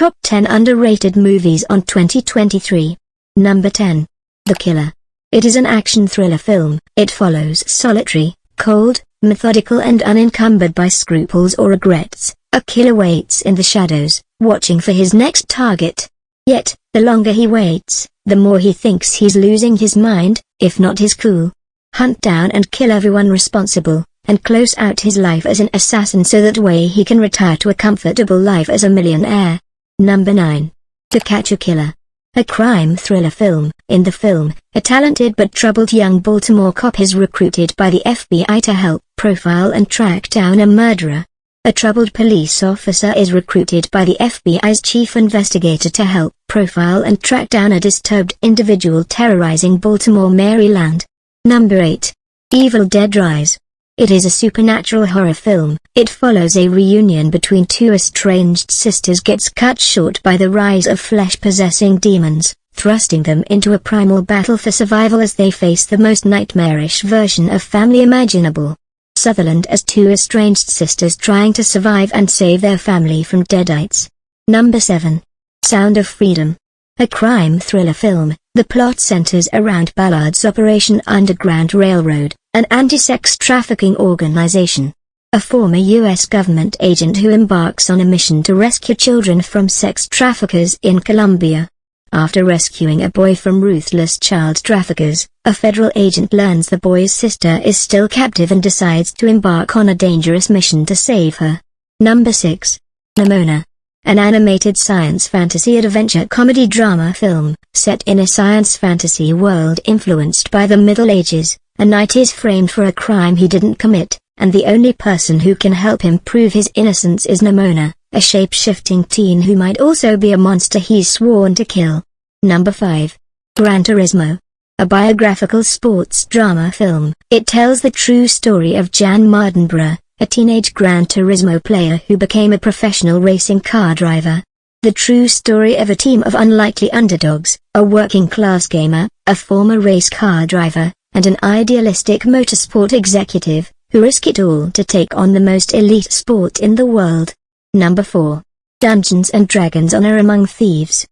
Top 10 Underrated Movies on 2023. Number 10. The Killer. It is an action thriller film. It follows solitary, cold, methodical and unencumbered by scruples or regrets. A killer waits in the shadows, watching for his next target. Yet, the longer he waits, the more he thinks he's losing his mind, if not his cool. Hunt down and kill everyone responsible, and close out his life as an assassin so that way he can retire to a comfortable life as a millionaire. Number 9. To Catch a Killer. A crime thriller film. In the film, a talented but troubled young Baltimore cop is recruited by the FBI to help profile and track down a murderer. A troubled police officer is recruited by the FBI's chief investigator to help profile and track down a disturbed individual terrorizing Baltimore, Maryland. Number 8. Evil Dead Rise. It is a supernatural horror film. It follows a reunion between two estranged sisters gets cut short by the rise of flesh-possessing demons, thrusting them into a primal battle for survival as they face the most nightmarish version of family imaginable. Sutherland as two estranged sisters trying to survive and save their family from deadites. Number 7. Sound of Freedom. A crime thriller film. The plot centers around Ballard's Operation Underground Railroad, an anti-sex trafficking organization. A former U.S. government agent who embarks on a mission to rescue children from sex traffickers in Colombia. After rescuing a boy from ruthless child traffickers, a federal agent learns the boy's sister is still captive and decides to embark on a dangerous mission to save her. Number 6. Nimona. An animated science fantasy adventure comedy drama film, set in a science fantasy world influenced by the Middle Ages. A knight is framed for a crime he didn't commit, and the only person who can help him prove his innocence is Nimona, a shape-shifting teen who might also be a monster he's sworn to kill. Number 5. Gran Turismo. A biographical sports drama film. It tells the true story of Jan Mardenborough, a teenage Gran Turismo player who became a professional racing car driver. The true story of a team of unlikely underdogs, a working-class gamer, a former race car driver, and an idealistic motorsport executive, who risk it all to take on the most elite sport in the world. Number 4. Dungeons & Dragons: Honor Among Thieves.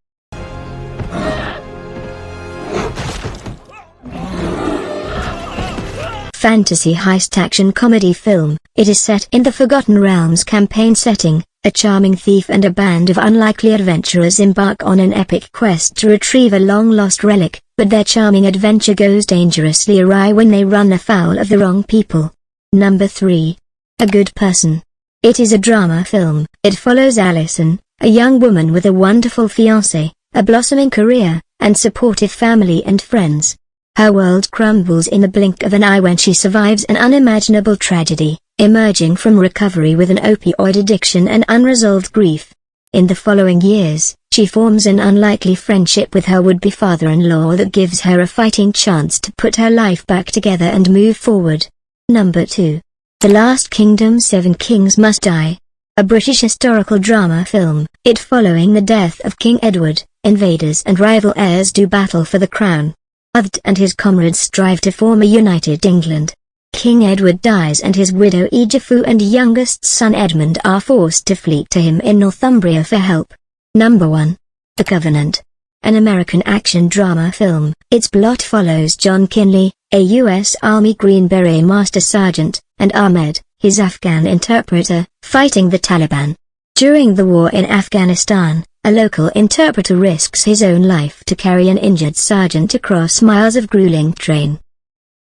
Fantasy heist action comedy film. It is set in the Forgotten Realms campaign setting. A charming thief and a band of unlikely adventurers embark on an epic quest to retrieve a long-lost relic, but their charming adventure goes dangerously awry when they run afoul of the wrong people. Number 3. A Good Person. It is a drama film. It follows Allison, a young woman with a wonderful fiancé, a blossoming career, and supportive family and friends. Her world crumbles in the blink of an eye when she survives an unimaginable tragedy, emerging from recovery with an opioid addiction and unresolved grief. In the following years, she forms an unlikely friendship with her would-be father-in-law that gives her a fighting chance to put her life back together and move forward. Number 2. The Last Kingdom: Seven Kings Must Die. A British historical drama film. It following the death of King Edward, invaders and rival heirs do battle for the crown. Uthd and his comrades strive to form a united England. King Edward dies and his widow Egifu and youngest son Edmund are forced to flee to him in Northumbria for help. Number 1. The Covenant. An American action drama film. Its plot follows John Kinley, a U.S. Army Green Beret Master Sergeant, and Ahmed, his Afghan interpreter, fighting the Taliban. During the war in Afghanistan, a local interpreter risks his own life to carry an injured sergeant across miles of grueling terrain.